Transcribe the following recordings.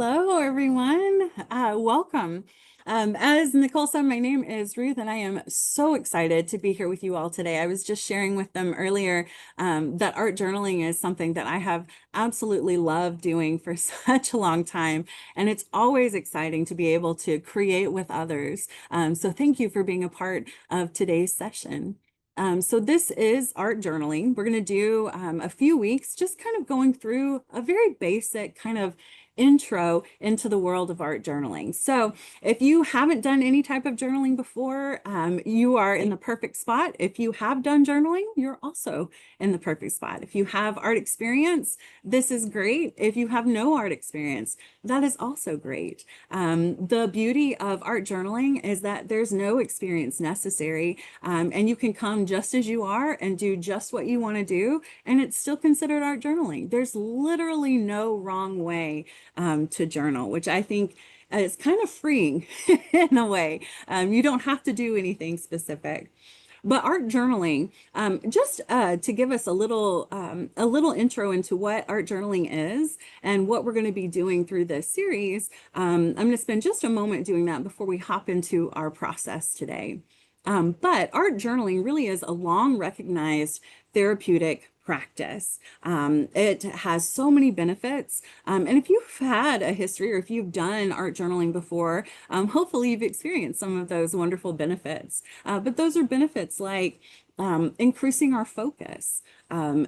Hello, everyone. Welcome. As Nicole said, my name is Ruth, and I am so excited to be here with you all today. I was just sharing with them earlier that art journaling is something that I have absolutely loved doing for such a long time, and it's always exciting to be able to create with others. So thank you for being a part of today's session. So this is art journaling. We're going to do a few weeks just kind of going through a very basic kind of intro into the world of art journaling. So if you haven't done any type of journaling before, you are in the perfect spot. If you have done journaling, you're also in the perfect spot. If you have art experience, this is great. If you have no art experience, that is also great. The beauty of art journaling is that there's no experience necessary, and you can come just as you are and do just what you want to do, and it's still considered art journaling. There's literally no wrong way to journal, which I think is kind of freeing in a way. You don't have to do anything specific. But art journaling, just to give us a little intro into what art journaling is and what we're going to be doing through this series, I'm going to spend just a moment doing that before we hop into our process today. But art journaling really is a long recognized therapeutic practice. It has so many benefits. And if you've had a history or if you've done art journaling before, hopefully you've experienced some of those wonderful benefits. But those are benefits like increasing our focus,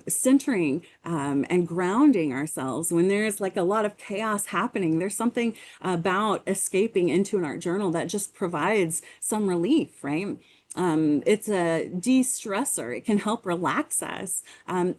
centering and grounding ourselves when there's like a lot of chaos happening. There's something about escaping into an art journal that just provides some relief, right? It's a de-stressor. It can help relax us. And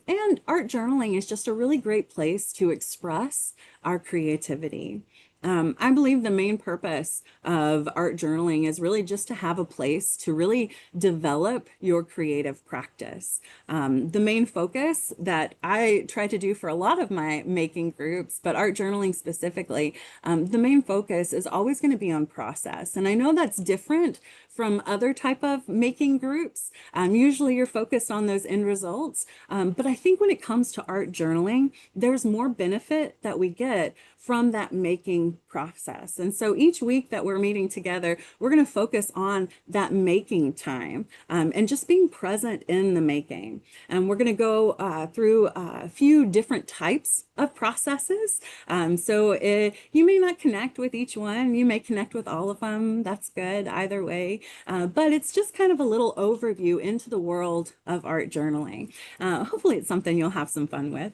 art journaling is just a really great place to express our creativity. I believe the main purpose of art journaling is really just to have a place to really develop your creative practice. The main focus that I try to do for a lot of my making groups, but art journaling specifically, the main focus is always going to be on process. And I know that's different from other type of making groups. Usually you're focused on those end results. But I think when it comes to art journaling, there's more benefit that we get from that making process. And so each week that we're meeting together, we're going to focus on that making time and just being present in the making. And we're going to go through a few different types of processes. You may not connect with each one. You may connect with all of them. That's good either way. But it's just kind of a little overview into the world of art journaling. Hopefully it's something you'll have some fun with.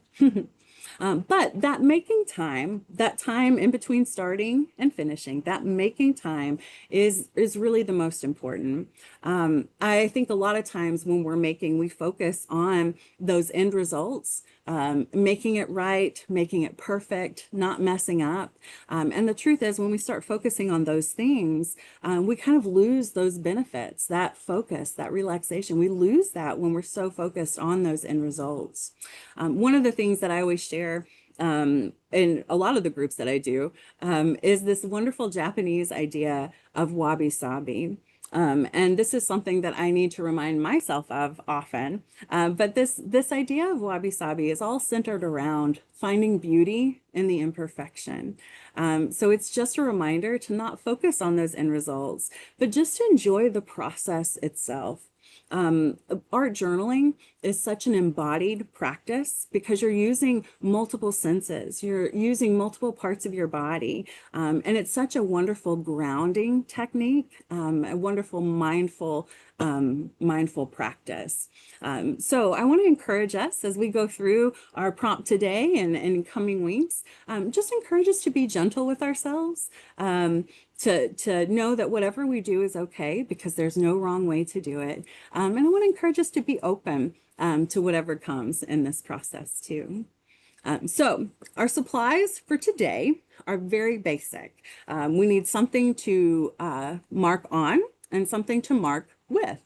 But that making time, that time in between starting and finishing, that making time is really the most important. I think a lot of times when we're making, we focus on those end results, making it right, making it perfect, not messing up. And the truth is, when we start focusing on those things, we kind of lose those benefits, that focus, that relaxation. We lose that when we're so focused on those end results. One of the things that I always share in a lot of the groups that I do is this wonderful Japanese idea of wabi-sabi. And this is something that I need to remind myself of often. But this idea of wabi-sabi is all centered around finding beauty in the imperfection. So it's just a reminder to not focus on those end results, but just to enjoy the process itself. Art journaling is such an embodied practice because you're using multiple senses, you're using multiple parts of your body, and it's such a wonderful grounding technique, a wonderful mindful practice. So I want to encourage us as we go through our prompt today and in coming weeks, just encourage us to be gentle with ourselves, to know that whatever we do is okay because there's no wrong way to do it. And I want to encourage us to be open to whatever comes in this process too. So our supplies for today are very basic. We need something to mark on and something to mark with.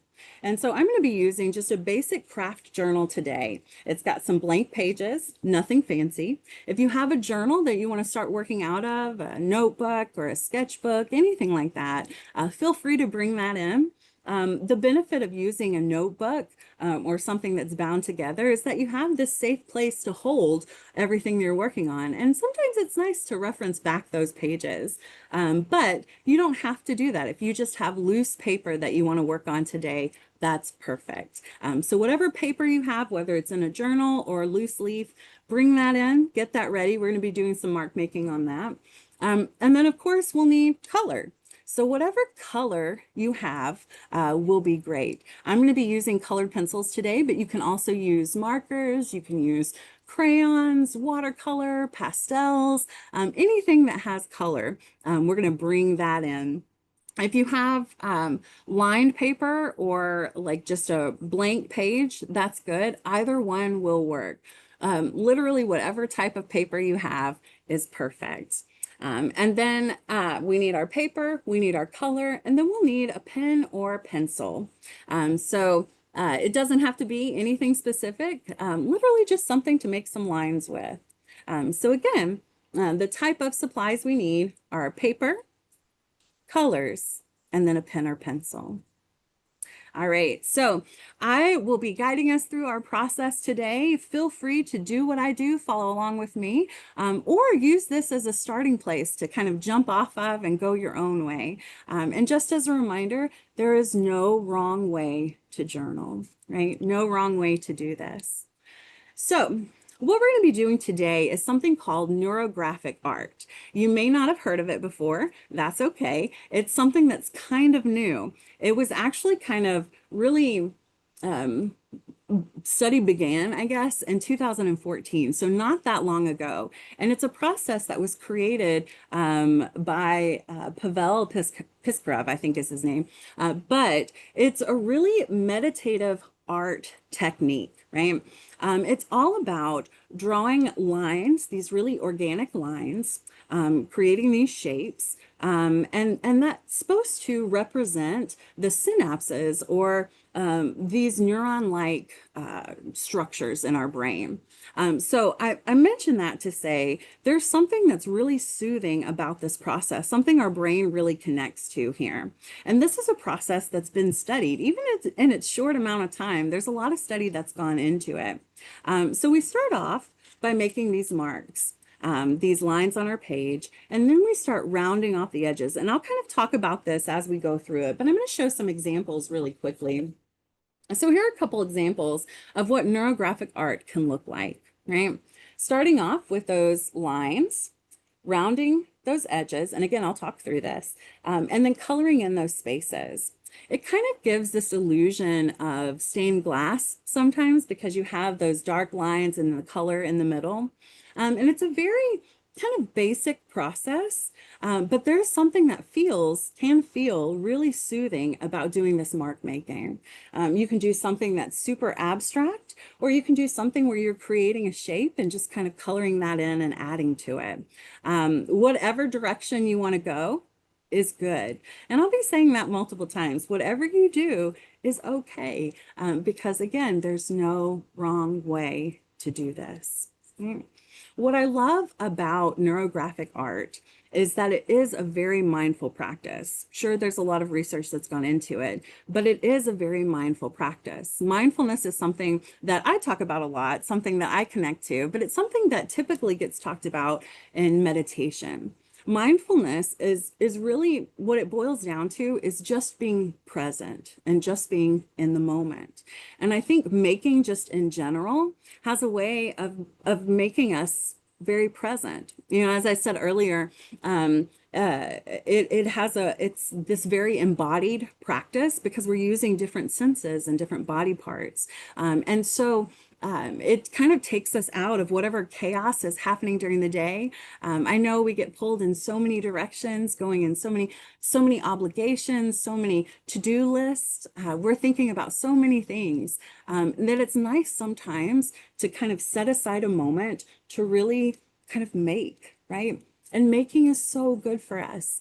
And so I'm going to be using just a basic craft journal today. It's got some blank pages, nothing fancy. If you have a journal that you want to start working out of, a notebook or a sketchbook, anything like that, feel free to bring that in. The benefit of using a notebook or something that's bound together is that you have this safe place to hold everything you're working on. And sometimes it's nice to reference back those pages, but you don't have to do that. If you just have loose paper that you want to work on today, that's perfect. So whatever paper you have, whether it's in a journal or a loose leaf, bring that in, get that ready. We're going to be doing some mark making on that. And then of course we'll need color. So whatever color you have will be great. I'm going to be using colored pencils today, but you can also use markers, you can use crayons, watercolor, pastels, anything that has color. We're going to bring that in. If you have lined paper or like just a blank page, that's good. Either one will work. Literally whatever type of paper you have is perfect. And then we need our paper, we need our color, and then we'll need a pen or pencil. It doesn't have to be anything specific, literally just something to make some lines with. So again, the type of supplies we need are paper, colors, and then a pen or pencil. All right, so I will be guiding us through our process today. Feel free to do what I do, follow along with me, or use this as a starting place to kind of jump off of and go your own way. And just as a reminder, there is no wrong way to journal, right? No wrong way to do this. So what we're going to be doing today is something called neurographic art. You may not have heard of it before. That's okay. It's something that's kind of new. It was actually kind of really study began, I guess, in 2014, so not that long ago. And it's a process that was created by Pavel Piskarov, I think is his name. But it's a really meditative art technique, right? It's all about drawing lines, these really organic lines, creating these shapes, and that's supposed to represent the synapses or these neuron-like structures in our brain. So I mentioned that to say there's something that's really soothing about this process, something our brain really connects to here. And this is a process that's been studied, even in its short amount of time. There's a lot of study that's gone into it. So we start off by making these marks. These lines on our page, and then we start rounding off the edges. And I'll kind of talk about this as we go through it, but I'm going to show some examples really quickly. So here are a couple examples of what neurographic art can look like, right? Starting off with those lines, rounding those edges, and again, I'll talk through this, and then coloring in those spaces. It kind of gives this illusion of stained glass sometimes because you have those dark lines and the color in the middle. And it's a very kind of basic process, but there's something that can feel really soothing about doing this mark making. You can do something that's super abstract, or you can do something where you're creating a shape and just kind of coloring that in and adding to it. Whatever direction you want to go is good. And I'll be saying that multiple times. Whatever you do is okay, because again, there's no wrong way to do this. What I love about neurographic art is that it is a very mindful practice. Sure, there's a lot of research that's gone into it, but it is a very mindful practice. Mindfulness is something that I talk about a lot, something that I connect to, but it's something that typically gets talked about in meditation. Mindfulness is really what it boils down to is just being present and just being in the moment. And I think making just in general has a way of making us very present. You know, as I said earlier, it's this very embodied practice because we're using different senses and different body parts. And so it kind of takes us out of whatever chaos is happening during the day. I know we get pulled in so many directions, going in so many obligations, so many to-do lists. We're thinking about so many things that it's nice sometimes to kind of set aside a moment to really kind of make, right? And making is so good for us.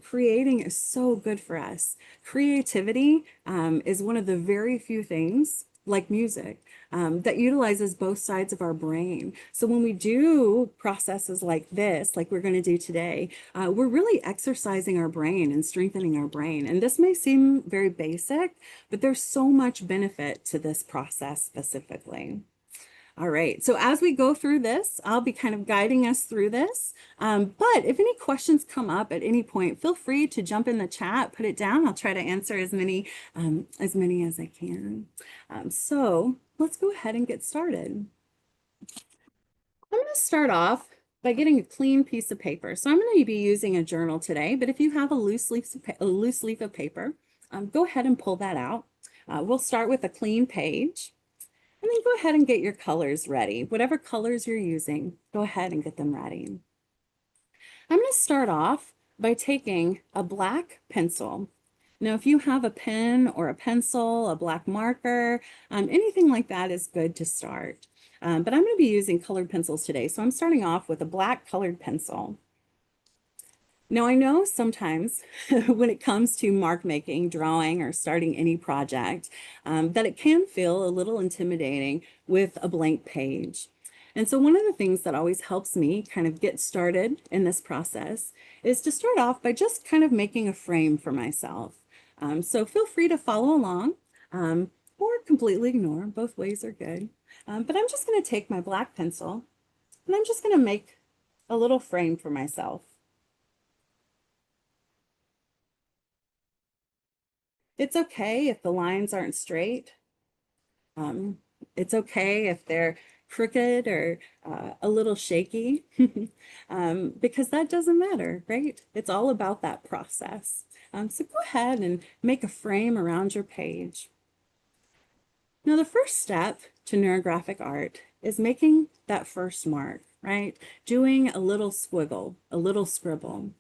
Creating is so good for us. Creativity is one of the very few things like music, that utilizes both sides of our brain. So when we do processes like this, like we're going to do today, we're really exercising our brain and strengthening our brain. And this may seem very basic, but there's so much benefit to this process specifically. All right, so as we go through this, I'll be kind of guiding us through this. But if any questions come up at any point, feel free to jump in the chat, put it down. I'll try to answer as many as I can. So let's go ahead and get started. I'm going to start off by getting a clean piece of paper. So I'm going to be using a journal today, but if you have a loose leaf of paper, go ahead and pull that out. We'll start with a clean page. And then go ahead and get your colors ready. Whatever colors you're using, go ahead and get them ready. I'm going to start off by taking a black pencil. Now, if you have a pen or a pencil, a black marker, anything like that is good to start. But I'm going to be using colored pencils today. So I'm starting off with a black colored pencil. Now, I know sometimes when it comes to mark making, drawing, or starting any project, that it can feel a little intimidating with a blank page. And so one of the things that always helps me kind of get started in this process is to start off by just kind of making a frame for myself. So feel free to follow along or completely ignore. Both ways are good. But I'm just going to take my black pencil and I'm just going to make a little frame for myself. It's okay if the lines aren't straight. Um, it's okay if they're crooked or a little shaky, because that doesn't matter, right? It's all about that process. So go ahead and make a frame around your page. Now, the first step to neurographic art is making that first mark, right? Doing a little squiggle, a little scribble.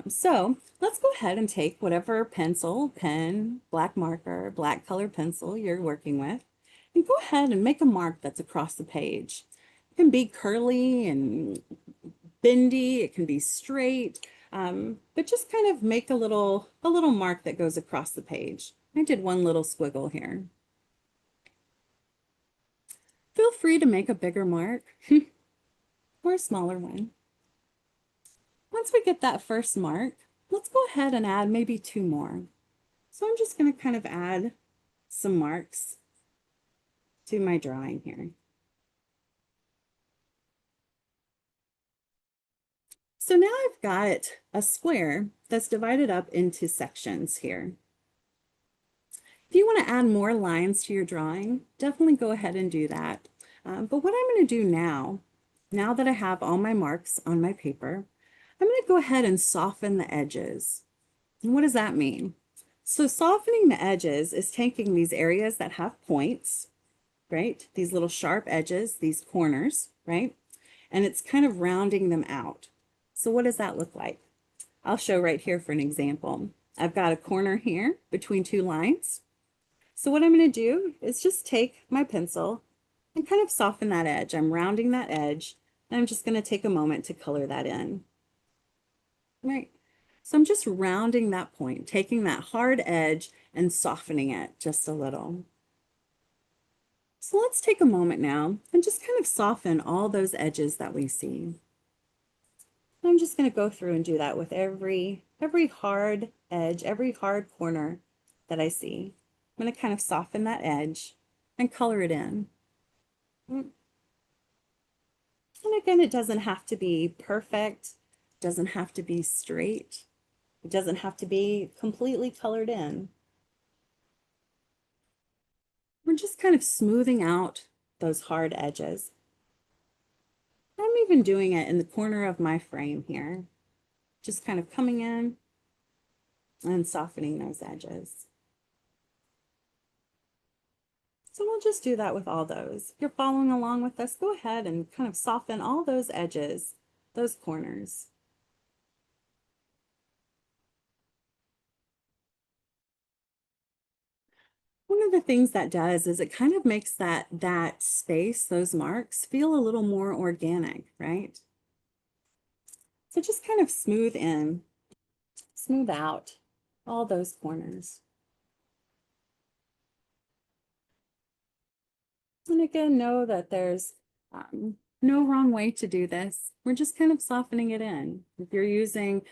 So let's go ahead and take whatever pencil, pen, black marker, black colored pencil you're working with, and go ahead and make a mark that's across the page. It can be curly and bendy, it can be straight, but just kind of make a little mark that goes across the page. I did one little squiggle here. Feel free to make a bigger mark or a smaller one. Once we get that first mark, let's go ahead and add maybe two more. So I'm just going to kind of add some marks to my drawing here. So now I've got a square that's divided up into sections here. If you want to add more lines to your drawing, definitely go ahead and do that. But what I'm going to do now that I have all my marks on my paper, I'm going to go ahead and soften the edges. And what does that mean? So softening the edges is taking these areas that have points, right? These little sharp edges, these corners, right? And it's kind of rounding them out. So what does that look like? I'll show right here for an example. I've got a corner here between two lines. So what I'm going to do is just take my pencil and kind of soften that edge. I'm rounding that edge, and I'm just going to take a moment to color that in. Right. So I'm just rounding that point, taking that hard edge and softening it just a little. So let's take a moment now and just kind of soften all those edges that we see. I'm just going to go through and do that with every hard edge, every hard corner that I see. I'm going to kind of soften that edge and color it in. And again, it doesn't have to be perfect, doesn't have to be straight, it doesn't have to be completely colored in. We're just kind of smoothing out those hard edges. I'm even doing it in the corner of my frame here, just kind of coming in and softening those edges. So we'll just do that with all those. If you're following along with us, go ahead and kind of soften all those edges, those corners. One of the things that does is it kind of makes that space, those marks, feel a little more organic, right? So just kind of smooth in, smooth out all those corners. And again, know that there's no wrong way to do this. We're just kind of softening it in. If you're using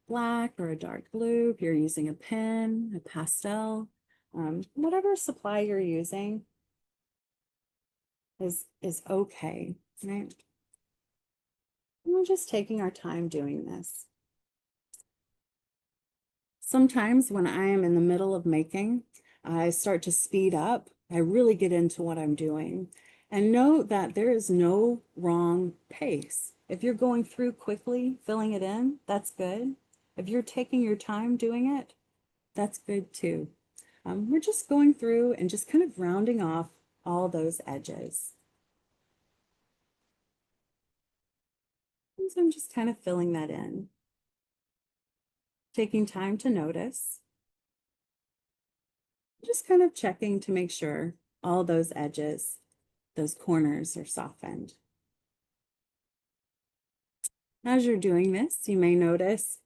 black or a dark blue, if you're using a pen, a pastel, whatever supply you're using is okay, right? And we're just taking our time doing this. Sometimes when I am in the middle of making, I start to speed up. I really get into what I'm doing. And know that there is no wrong pace. If you're going through quickly, filling it in, that's good. If you're taking your time doing it, that's good too. We're just going through and just kind of rounding off all those edges. And so I'm just kind of filling that in, taking time to notice, just kind of checking to make sure all those edges, those corners are softened. As you're doing this, you may notice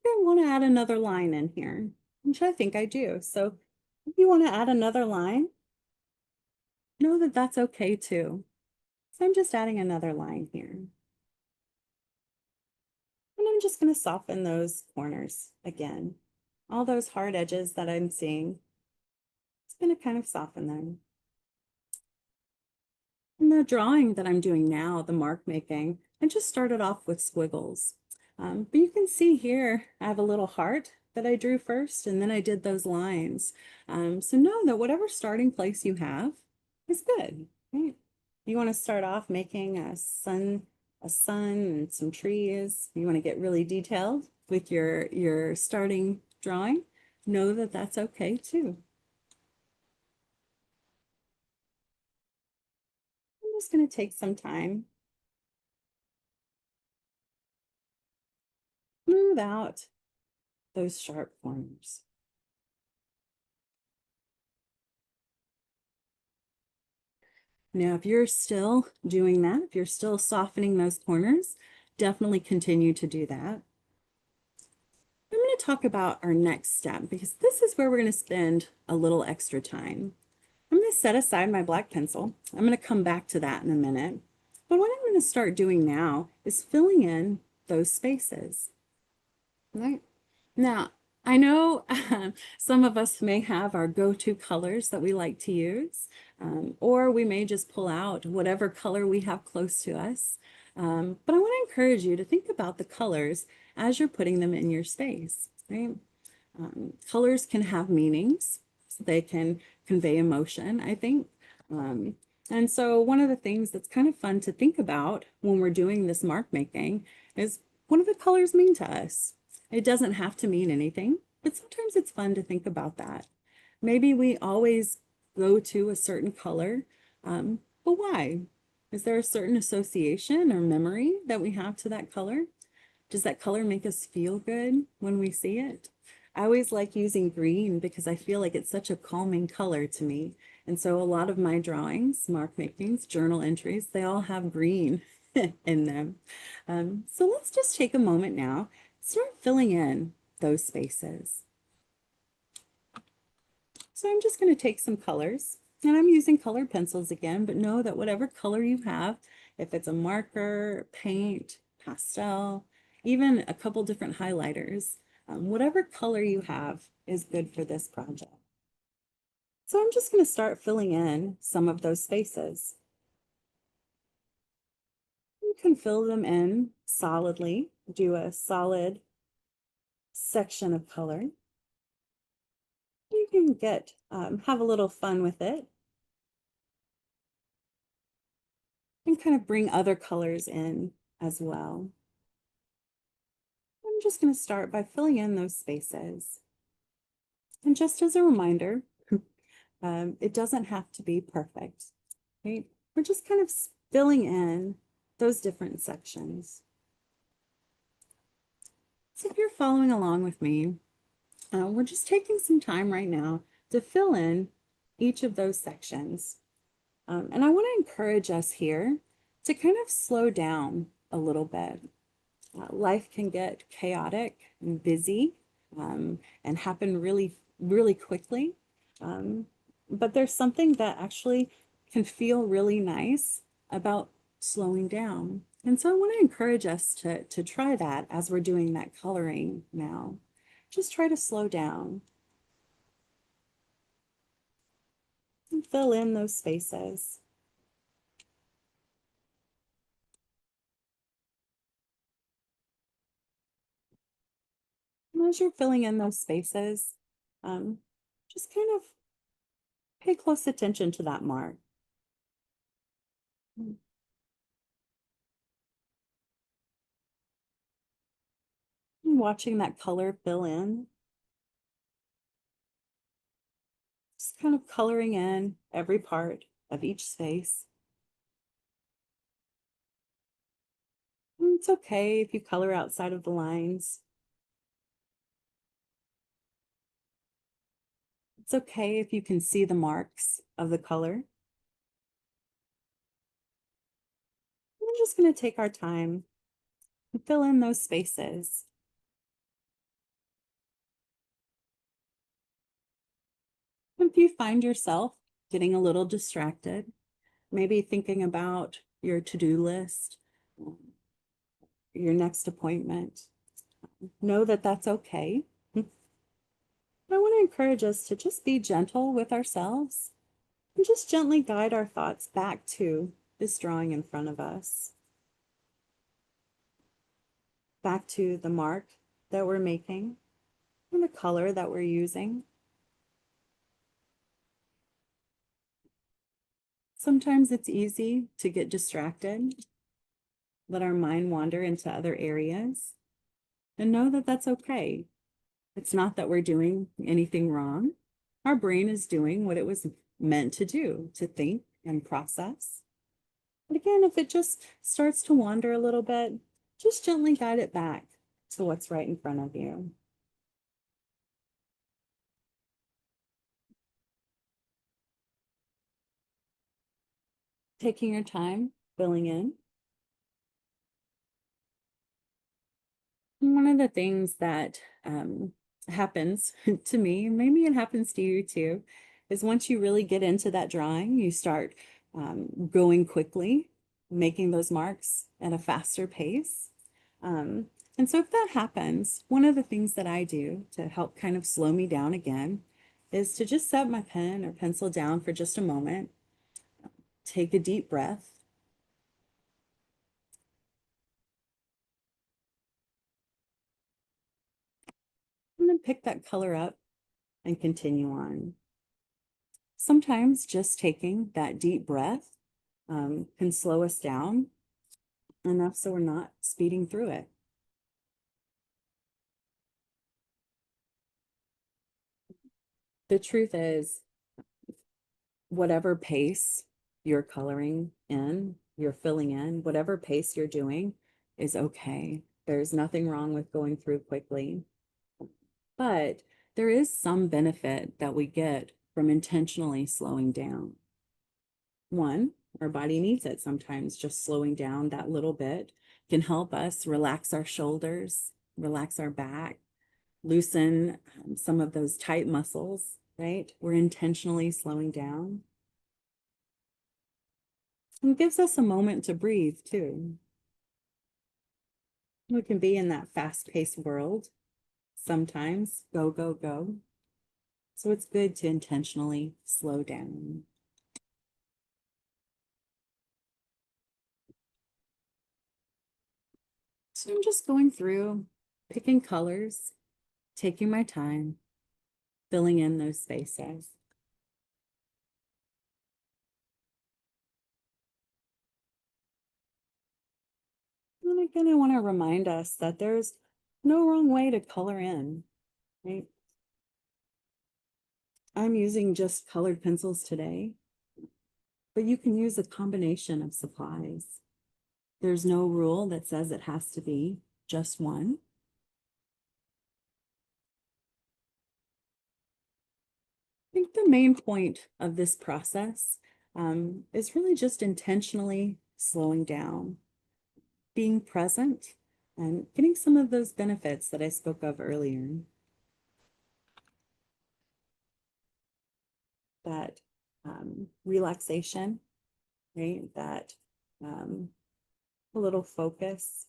I want to add another line in here, which I think I do. So if you want to add another line, know that that's okay too. So I'm just adding another line here. And I'm just going to soften those corners again. All those hard edges that I'm seeing, it's going to kind of soften them. And the drawing that I'm doing now, the mark making, I just started off with squiggles. But you can see here, I have a little heart that I drew first, and then I did those lines. So know that whatever starting place you have is good, right? You want to start off making a sun and some trees. You want to get really detailed with your starting drawing. Know that that's okay too. I'm just going to take some time, smooth out those sharp corners. Now, if you're still doing that, if you're still softening those corners, definitely continue to do that. I'm going to talk about our next step because this is where we're going to spend a little extra time. I'm going to set aside my black pencil. I'm going to come back to that in a minute. But what I'm going to start doing now is filling in those spaces. Right? Now, I know some of us may have our go-to colors that we like to use, or we may just pull out whatever color we have close to us. But I want to encourage you to think about the colors as you're putting them in your space, right? Colors can have meanings. So they can convey emotion, I think. And so one of the things that's kind of fun to think about when we're doing this mark making is, what do the colors mean to us? It doesn't have to mean anything, but sometimes it's fun to think about that. Maybe we always go to a certain color, but why? Is there a certain association or memory that we have to that color? Does that color make us feel good when we see it? I always like using green because I feel like it's such a calming color to me. And so a lot of my drawings, mark makings, journal entries, they all have green in them. So let's just take a moment now, start filling in those spaces. So I'm just going to take some colors, and I'm using colored pencils again, but know that whatever color you have, if it's a marker, paint, pastel, even a couple different highlighters, whatever color you have is good for this project. So I'm just going to start filling in some of those spaces. You can fill them in solidly, do a solid section of color. You can have a little fun with it and kind of bring other colors in as well. I'm just going to start by filling in those spaces. And just as a reminder, it doesn't have to be perfect, right? We're just kind of filling in those different sections. So if you're following along with me, we're just taking some time right now to fill in each of those sections. And I want to encourage us here to kind of slow down a little bit. Life can get chaotic and busy and happen really, really quickly. But there's something that actually can feel really nice about slowing down. And so I want to encourage us to try that as we're doing that coloring now. Just try to slow down and fill in those spaces. And as you're filling in those spaces, just kind of pay close attention to that mark. And watching that color fill in, just kind of coloring in every part of each space. And it's okay if you color outside of the lines. It's okay if you can see the marks of the color. We're just going to take our time and fill in those spaces. If you find yourself getting a little distracted, maybe thinking about your to-do list, your next appointment, know that that's okay. I want to encourage us to just be gentle with ourselves and just gently guide our thoughts back to this drawing in front of us, back to the mark that we're making and the color that we're using. Sometimes it's easy to get distracted, let our mind wander into other areas, and know that that's okay. It's not that we're doing anything wrong. Our brain is doing what it was meant to do, to think and process. But again, if it just starts to wander a little bit, just gently guide it back to what's right in front of you. Taking your time, filling in. One of the things that happens to me, maybe it happens to you too, is once you really get into that drawing, you start going quickly, making those marks at a faster pace. And so if that happens, one of the things that I do to help kind of slow me down again is to just set my pen or pencil down for just a moment, take a deep breath, and then pick that color up and continue on. Sometimes just taking that deep breath can slow us down enough so we're not speeding through it. The truth is, whatever pace you're coloring in, you're filling in, whatever pace you're doing is okay. There's nothing wrong with going through quickly. But there is some benefit that we get from intentionally slowing down. One, our body needs it sometimes. Just slowing down that little bit can help us relax our shoulders, relax our back, loosen some of those tight muscles, right? We're intentionally slowing down. And it gives us a moment to breathe too. We can be in that fast-paced world sometimes, go, go, go. So it's good to intentionally slow down. So I'm just going through, picking colors, taking my time, filling in those spaces. And again, I want to remind us that there's no wrong way to color in, right? I'm using just colored pencils today, but you can use a combination of supplies. There's no rule that says it has to be just one. I think the main point of this process is really just intentionally slowing down, being present, and getting some of those benefits that I spoke of earlier. That relaxation, right? That a little focus.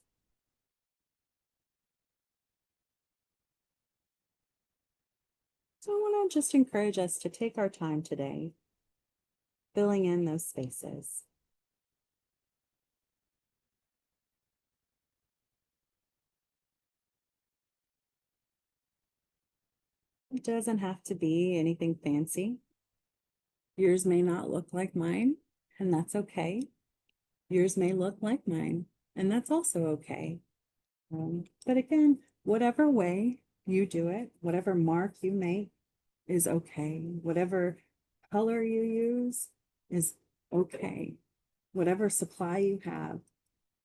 So I want to just encourage us to take our time today, filling in those spaces. It doesn't have to be anything fancy. Yours may not look like mine, and that's okay. Yours may look like mine, and that's also okay. But again, whatever way you do it, whatever mark you make is okay. Whatever color you use is okay. Whatever supply you have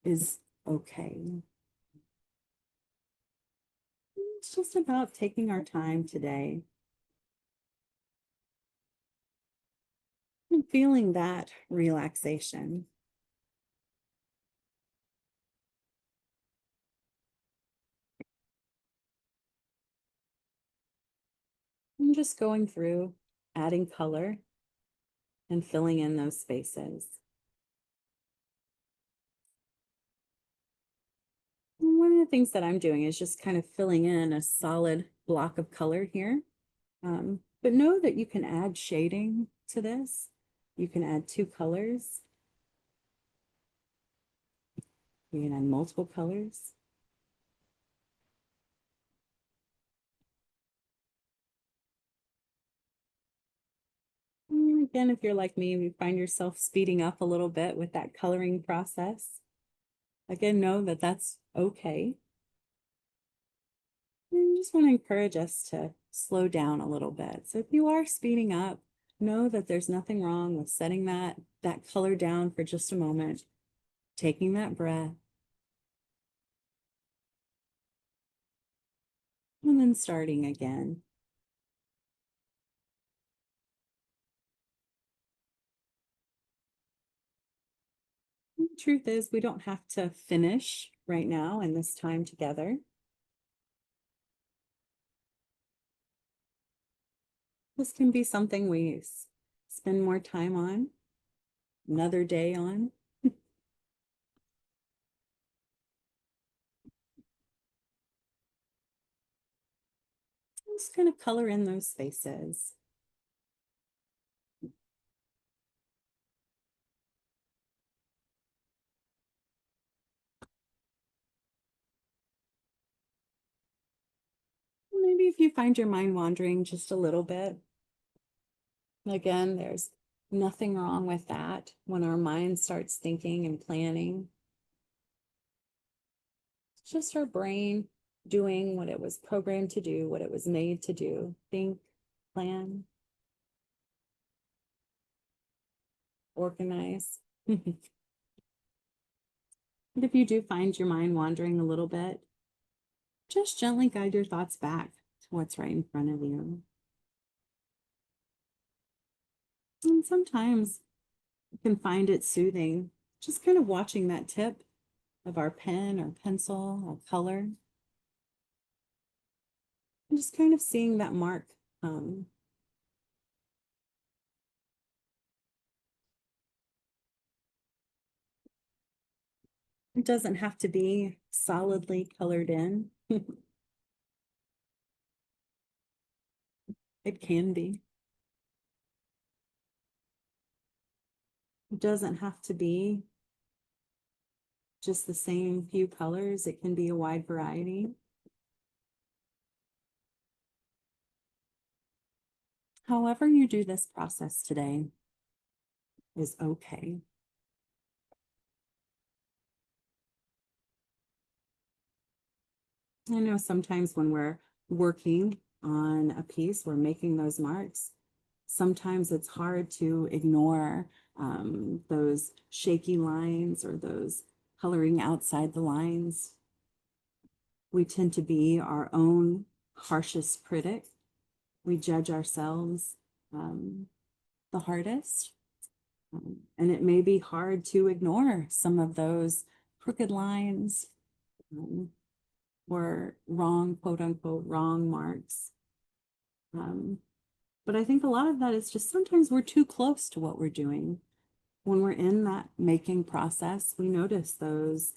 is okay. It's just about taking our time today and feeling that relaxation. And just going through, adding color and filling in those spaces. And one of the things that I'm doing is just kind of filling in a solid block of color here. But know that you can add shading to this. You can add 2 colors. You can add multiple colors. And again, if you're like me, you find yourself speeding up a little bit with that coloring process. Again, know that that's okay. And I just want to encourage us to slow down a little bit. So if you are speeding up, know that there's nothing wrong with setting that color down for just a moment, taking that breath, and then starting again. And the truth is, we don't have to finish right now in this time together. This can be something we spend more time on, another day on. Just kind of color in those spaces. Maybe if you find your mind wandering just a little bit, again, there's nothing wrong with that when our mind starts thinking and planning. It's just our brain doing what it was programmed to do, what it was made to do. Think, plan, organize. But if you do find your mind wandering a little bit, just gently guide your thoughts back to what's right in front of you. And sometimes you can find it soothing, just kind of watching that tip of our pen or pencil or color, and just kind of seeing that mark. It doesn't have to be solidly colored in. It can be. It doesn't have to be just the same few colors. It can be a wide variety. However you do this process today is okay. I know sometimes when we're working on a piece, we're making those marks. Sometimes it's hard to ignore those shaky lines or those coloring outside the lines. We tend to be our own harshest critic. We judge ourselves the hardest. And it may be hard to ignore some of those crooked lines or wrong, quote unquote, wrong marks. But I think a lot of that is just sometimes we're too close to what we're doing. When we're in that making process, we notice those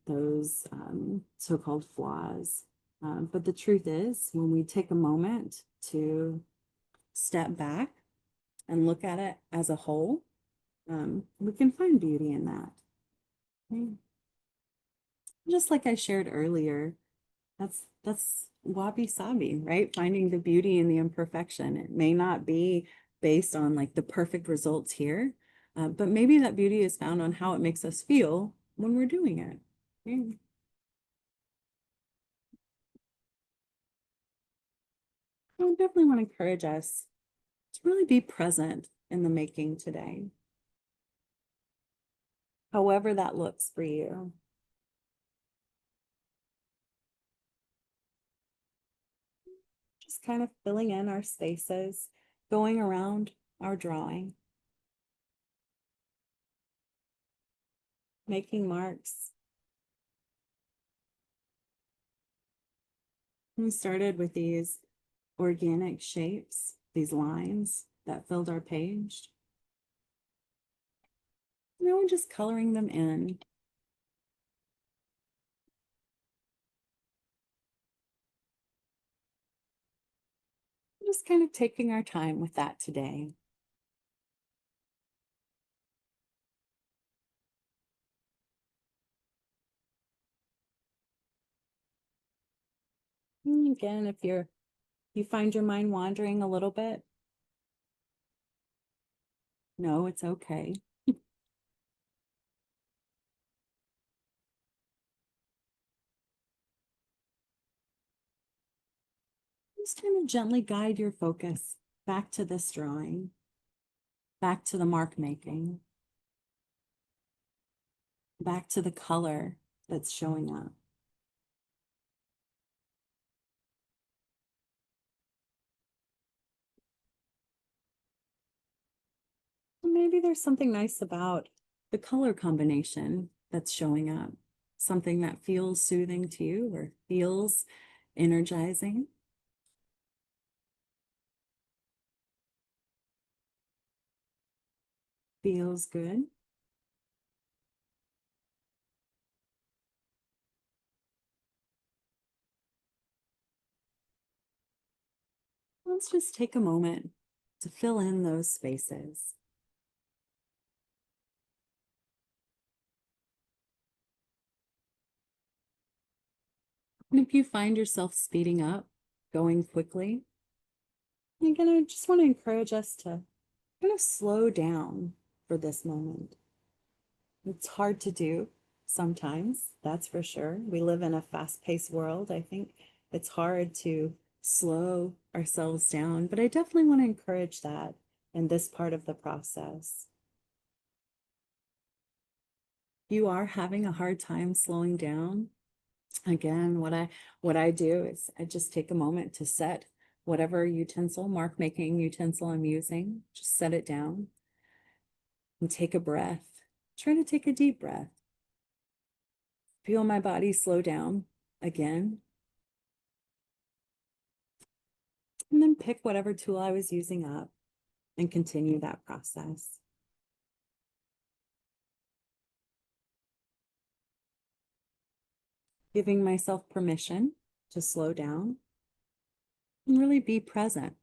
so-called flaws. But the truth is, when we take a moment to step back and look at it as a whole, we can find beauty in that. Okay. Just like I shared earlier, that's wabi sabi, right? Finding the beauty in the imperfection. It may not be based on like the perfect results here, but maybe that beauty is found on how it makes us feel when we're doing it. Okay. I would definitely want to encourage us to really be present in the making today, however that looks for you. Just kind of filling in our spaces, going around our drawing, making marks. We started with these organic shapes, these lines that filled our page. Now we're just coloring them in. Just kind of taking our time with that today. And again, if you find your mind wandering a little bit, no, it's okay. Just kind of gently guide your focus back to this drawing, back to the mark making, back to the color that's showing up. Maybe there's something nice about the color combination that's showing up, something that feels soothing to you or feels energizing. Feels good. Let's just take a moment to fill in those spaces. And if you find yourself speeding up, going quickly, again, I just want to encourage us to kind of slow down for this moment. It's hard to do sometimes, that's for sure. We live in a fast-paced world. I think it's hard to slow ourselves down, but I definitely want to encourage that in this part of the process. If you are having a hard time slowing down, again, what I do is I just take a moment to set whatever utensil, mark making utensil I'm using, just set it down and take a breath. Try to take a deep breath. Feel my body slow down again. And then pick whatever tool I was using up and continue that process. Giving myself permission to slow down and really be present.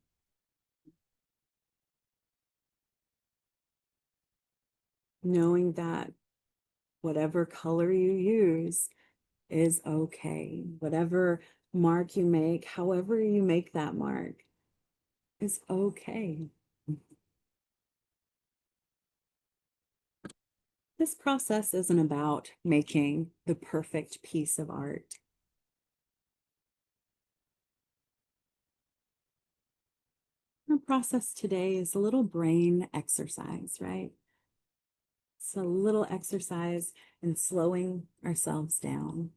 Knowing that whatever color you use is okay. Whatever mark you make, however you make that mark, is okay. This process isn't about making the perfect piece of art. Our process today is a little brain exercise, right? It's a little exercise in slowing ourselves down.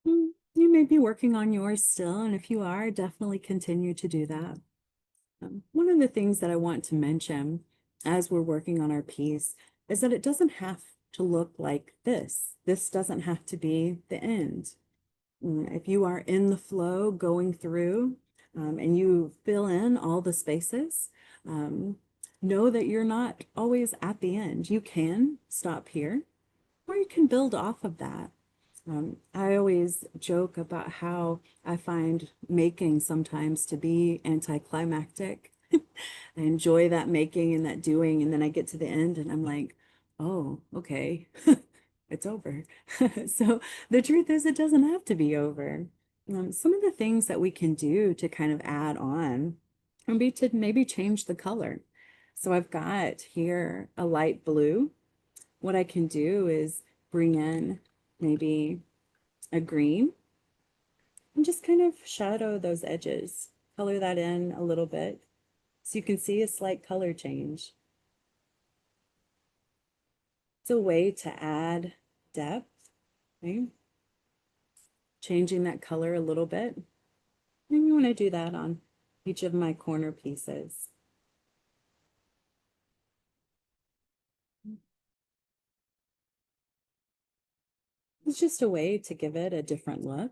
You may be working on yours still, and if you are, definitely continue to do that. One of the things that I want to mention as we're working on our piece is that it doesn't have to look like this. This doesn't have to be the end. If you are in the flow going through and you fill in all the spaces, know that you're not always at the end. You can stop here or you can build off of that. I always joke about how I find making sometimes to be anticlimactic. I enjoy that making and that doing, and then I get to the end and I'm like, oh, okay, it's over. So the truth is, it doesn't have to be over. Some of the things that we can do to kind of add on would be to maybe change the color. So I've got here a light blue. What I can do is bring in maybe a green and just kind of shadow those edges, color that in a little bit so you can see a slight color change. It's a way to add depth, right? Changing that color a little bit. And you want to do that on each of my corner pieces. It's just a way to give it a different look.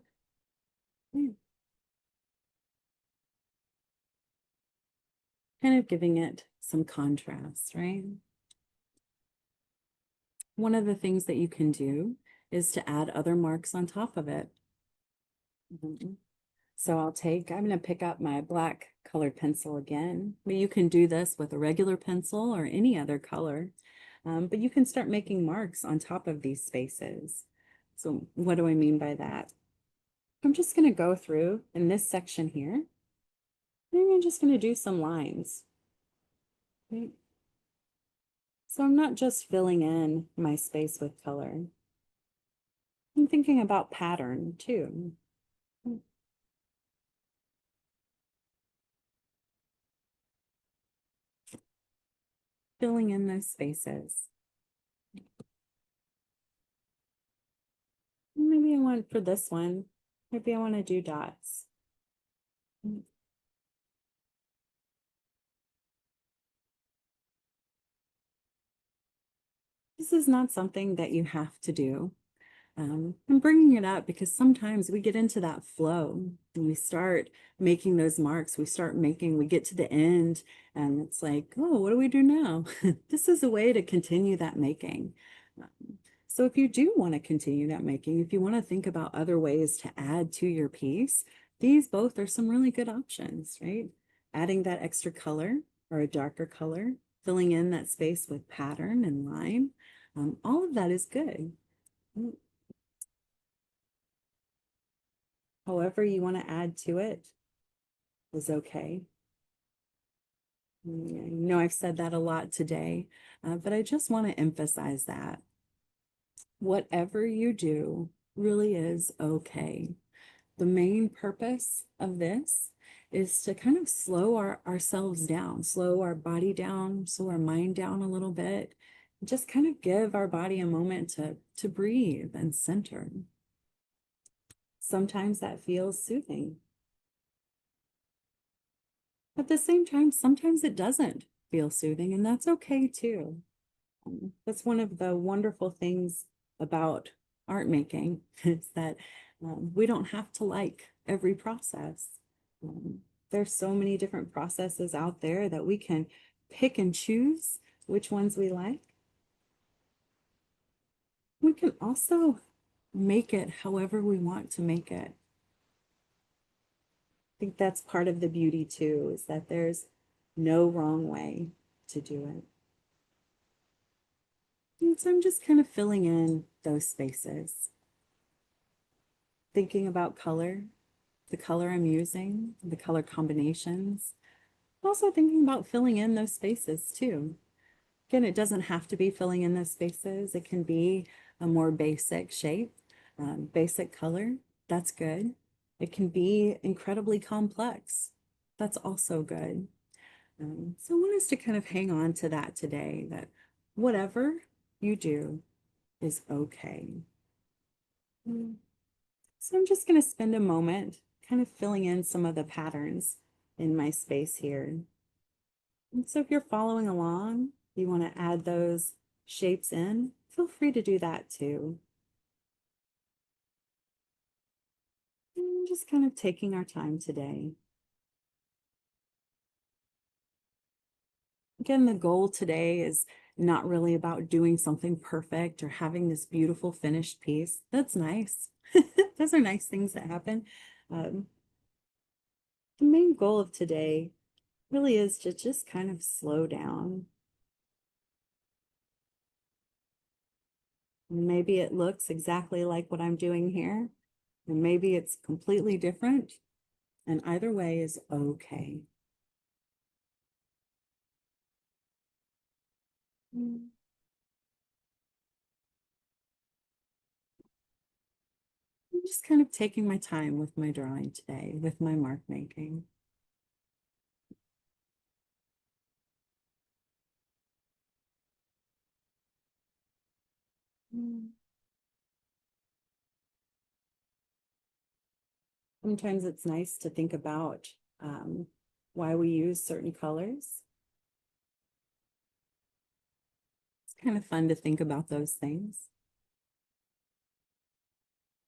Kind of giving it some contrast, right? One of the things that you can do is to add other marks on top of it. So I'm going to pick up my black colored pencil again. But you can do this with a regular pencil or any other color. But you can start making marks on top of these spaces. So what do I mean by that? I'm just going to go through in this section here. And I'm just going to do some lines. Right? So I'm not just filling in my space with color. I'm thinking about pattern too. Filling in those spaces. Maybe I want for this one, maybe I want to do dots. This is not something that you have to do. I'm bringing it up because sometimes we get into that flow and we start making those marks. We get to the end and it's like, oh, what do we do now? This is a way to continue that making. So if you do want to continue that making, if you want to think about other ways to add to your piece, these both are some really good options, right? Adding that extra color or a darker color, filling in that space with pattern and line. All of that is good. However you want to add to it is okay. I know I've said that a lot today, but I just want to emphasize that whatever you do really is okay. The main purpose of this is to kind of slow ourselves down, slow our body down, slow our mind down a little bit, just kind of give our body a moment to breathe and center. Sometimes that feels soothing. At the same time, sometimes it doesn't feel soothing, and that's okay too. That's one of the wonderful things about art making is that we don't have to like every process. There's so many different processes out there that we can pick and choose which ones we like. We can also make it however we want to make it. I think that's part of the beauty too, is that there's no wrong way to do it. And so I'm just kind of filling in those spaces, thinking about color, the color I'm using, the color combinations. Also thinking about filling in those spaces too. Again, it doesn't have to be filling in those spaces. It can be a more basic shape, basic color. That's good. It can be incredibly complex. That's also good. So I want us to kind of hang on to that today, that whatever you do is okay. So I'm just going to spend a moment kind of filling in some of the patterns in my space here. And so if you're following along, you want to add those shapes in, feel free to do that too. And just kind of taking our time today. Again, the goal today is not really about doing something perfect or having this beautiful finished piece. That's nice. Those are nice things that happen. Um, the main goal of today really is to just kind of slow down. Maybe it looks exactly like what I'm doing here, and maybe it's completely different, and either way is okay. I'm just kind of taking my time with my drawing today, with my mark making. Sometimes it's nice to think about why we use certain colors. It's kind of fun to think about those things.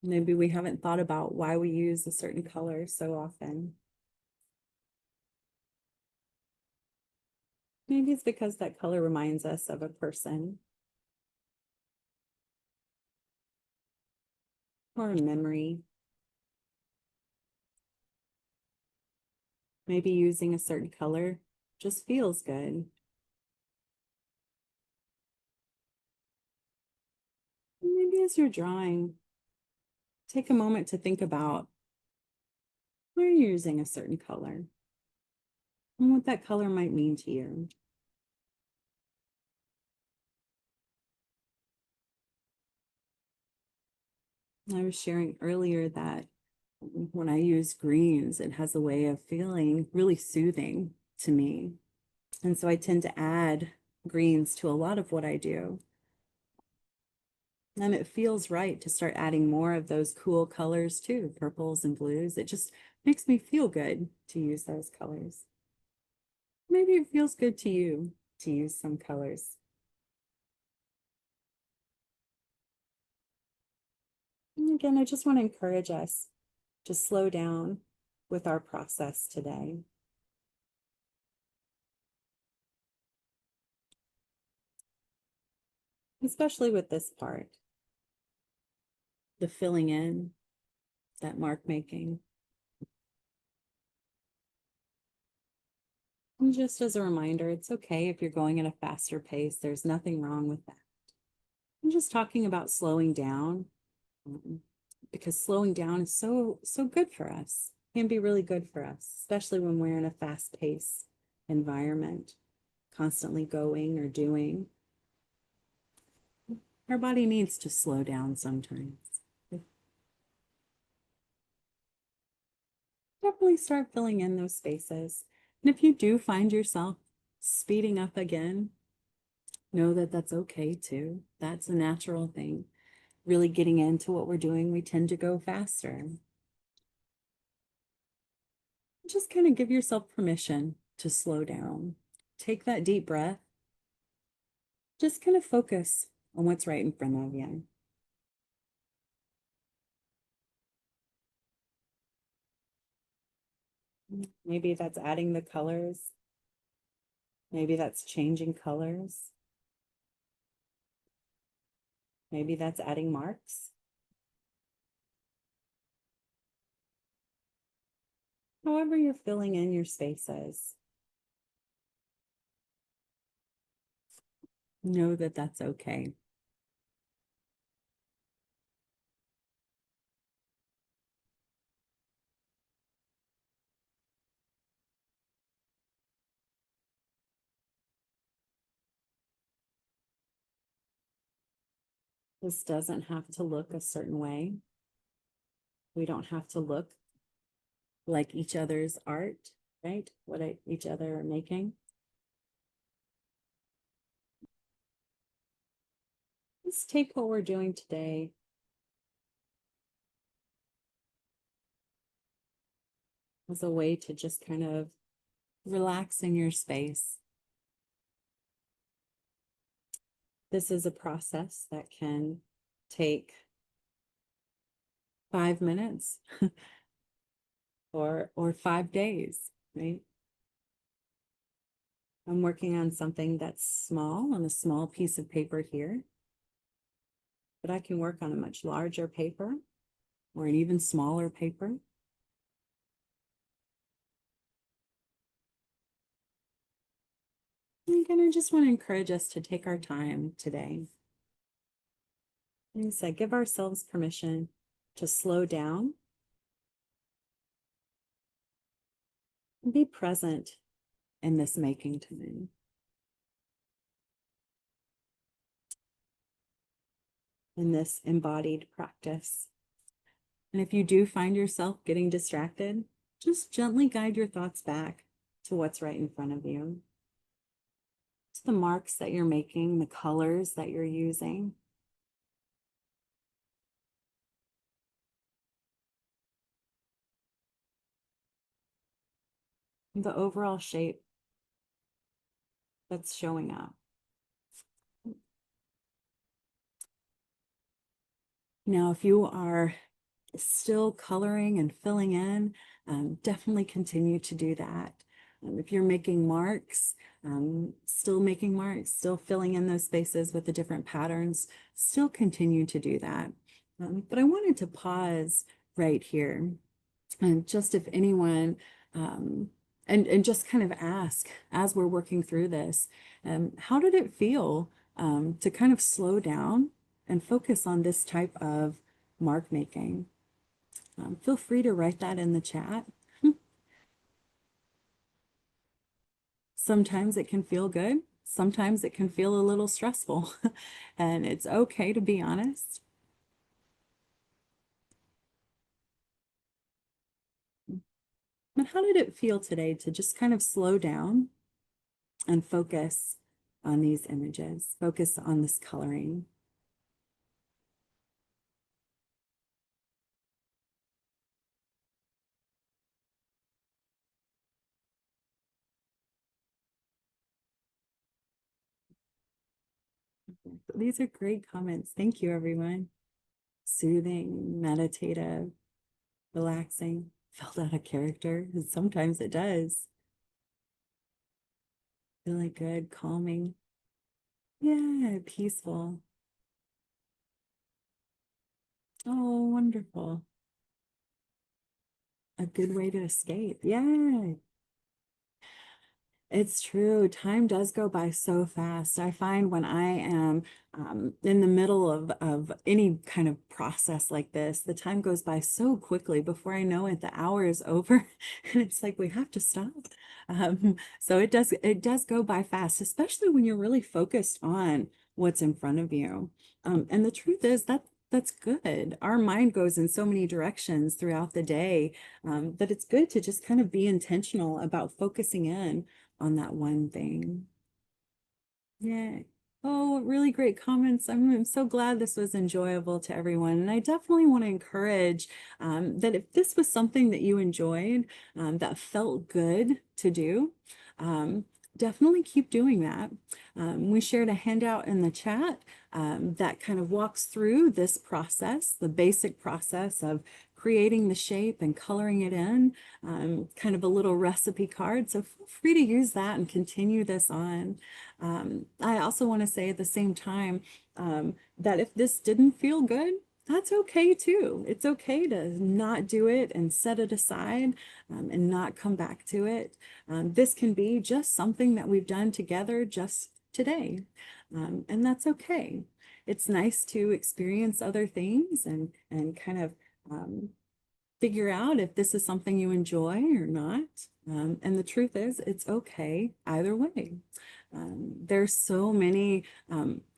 Maybe we haven't thought about why we use a certain color so often. Maybe it's because that color reminds us of a person or a memory. Maybe using a certain color just feels good. Maybe as you're drawing, take a moment to think about why you're using a certain color and what that color might mean to you. I was sharing earlier that when I use greens, it has a way of feeling really soothing to me. And so I tend to add greens to a lot of what I do. And it feels right to start adding more of those cool colors too, purples and blues. It just makes me feel good to use those colors. Maybe it feels good to you to use some colors. And again, I just want to encourage us to slow down with our process today. Especially with this part, the filling in, that mark making. And just as a reminder, it's okay if you're going at a faster pace. There's nothing wrong with that. I'm just talking about slowing down because slowing down is so good for us. It can be really good for us, especially when we're in a fast-paced environment, constantly going or doing. Our body needs to slow down sometimes. Definitely start filling in those spaces. And if you do find yourself speeding up again, know that that's okay too. That's a natural thing. Really getting into what we're doing, we tend to go faster. Just kind of give yourself permission to slow down. Take that deep breath. Just kind of focus on what's right in front of you. Maybe that's adding the colors. Maybe that's changing colors. Maybe that's adding marks. However you're filling in your spaces, know that that's okay. This doesn't have to look a certain way. We don't have to look like each other's art, right? Each other are making. Let's take what we're doing today as a way to just kind of relax in your space. This is a process that can take 5 minutes or 5 days, right? I'm working on something that's small on a small piece of paper here, but I can work on a much larger paper or an even smaller paper. And again, I just want to encourage us to take our time today. Like I said, give ourselves permission to slow down and be present in this making time. In this embodied practice. And if you do find yourself getting distracted, just gently guide your thoughts back to what's right in front of you. To the marks that you're making, the colors that you're using. The overall shape that's showing up. Now, if you are still coloring and filling in, definitely continue to do that. If you're making marks, still making marks, still filling in those spaces with the different patterns, still continue to do that. But I wanted to pause right here, and just if anyone, and just kind of ask as we're working through this, how did it feel to kind of slow down and focus on this type of mark making? Feel free to write that in the chat. Sometimes it can feel good. Sometimes it can feel a little stressful, and it's okay to be honest. But how did it feel today to just kind of slow down and focus on these images, focus on this coloring? These are great comments. Thank you, everyone. Soothing, meditative, relaxing, felt out of character. Sometimes it does. Really good, calming. Yeah, peaceful. Oh, wonderful. A good way to escape. Yeah, it's true. Time does go by so fast. I find when I am in the middle of any kind of process like this, the time goes by so quickly. Before I know it, the hour is over, and it's like we have to stop. So it does go by fast, especially when you're really focused on what's in front of you. And the truth is that that's good. Our mind goes in so many directions throughout the day that it's good to just kind of be intentional about focusing in on that one thing. Yeah. Oh, really great comments. I'm so glad this was enjoyable to everyone. And I definitely want to encourage that if this was something that you enjoyed, that felt good to do, definitely keep doing that. We shared a handout in the chat that kind of walks through this process, the basic process of creating the shape and coloring it in, kind of a little recipe card. So feel free to use that and continue this on. I also want to say at the same time that if this didn't feel good, that's okay too. It's okay to not do it and set it aside and not come back to it. This can be just something that we've done together just today, and that's okay. It's nice to experience other things and kind of figure out if this is something you enjoy or not. And the truth is, it's okay either way. There's so many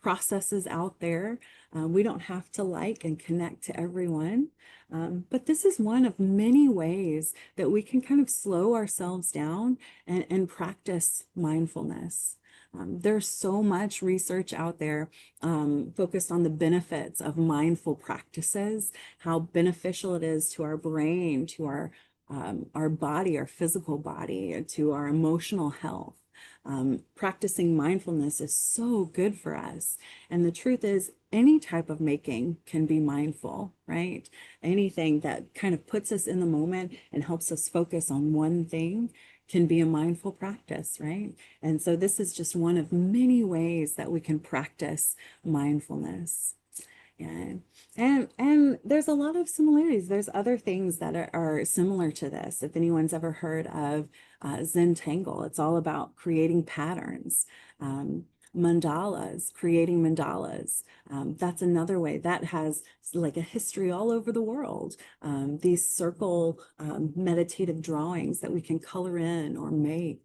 processes out there. We don't have to like and connect to everyone. But this is one of many ways that we can kind of slow ourselves down and practice mindfulness. There's so much research out there focused on the benefits of mindful practices, how beneficial it is to our brain, to our body, our physical body, to our emotional health. Practicing mindfulness is so good for us. And the truth is, any type of making can be mindful, right? Anything that kind of puts us in the moment and helps us focus on one thing can be a mindful practice, right? And so this is just one of many ways that we can practice mindfulness. Yeah. And there's a lot of similarities. There's other things that are similar to this. If anyone's ever heard of Zentangle, it's all about creating patterns. Mandalas, creating mandalas. That's another way that has like a history all over the world. These circle meditative drawings that we can color in or make.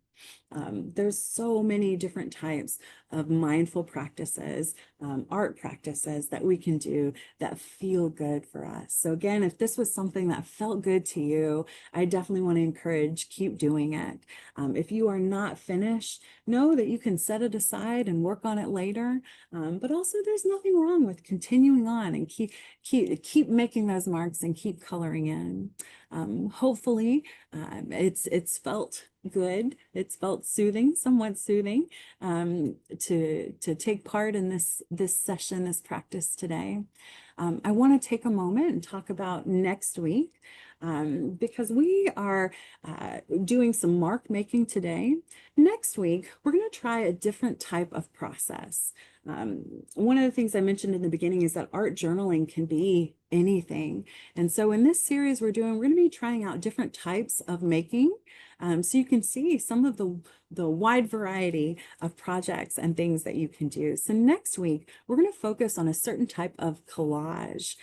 There's so many different types of mindful practices, art practices that we can do that feel good for us. So again, if this was something that felt good to you, I definitely want to encourage, keep doing it. If you are not finished, know that you can set it aside and work on it later. But also there's nothing wrong with continuing on and keep making those marks and keep coloring in. Hopefully it's felt good. It's felt soothing, somewhat soothing, to take part in this session, this practice today. I want to take a moment and talk about next week. Because we are doing some mark making today. Next week, we're going to try a different type of process. One of the things I mentioned in the beginning is that art journaling can be anything. And so in this series we're going to be trying out different types of making. So you can see some of the wide variety of projects and things that you can do. So next week, we're going to focus on a certain type of collage.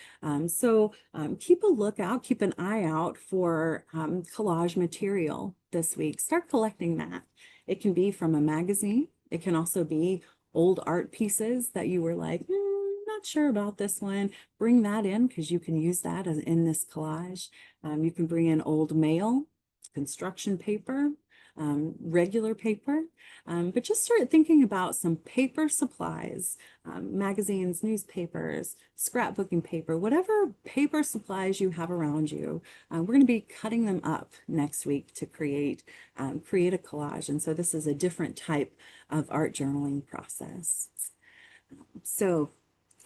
Keep a lookout, keep an eye out for collage material this week. Start collecting that. It can be from a magazine. It can also be old art pieces that you were like, not sure about this one. Bring that in because you can use that as in this collage. You can bring in old mail, construction paper, regular paper, but just start thinking about some paper supplies, magazines, newspapers, scrapbooking paper, whatever paper supplies you have around you. We're going to be cutting them up next week to create a collage. And so this is a different type of art journaling process. So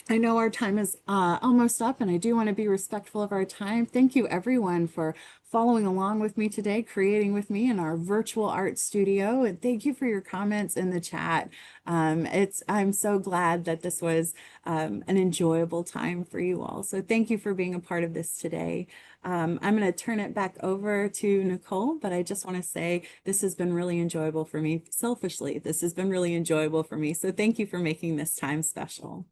I know our time is almost up, and I do want to be respectful of our time. Thank you, everyone, for following along with me today, creating with me in our virtual art studio. And thank you for your comments in the chat. I'm so glad that this was an enjoyable time for you all. So thank you for being a part of this today. I'm going to turn it back over to Nicole, but I just want to say this has been really enjoyable for me. Selfishly, this has been really enjoyable for me. So thank you for making this time special.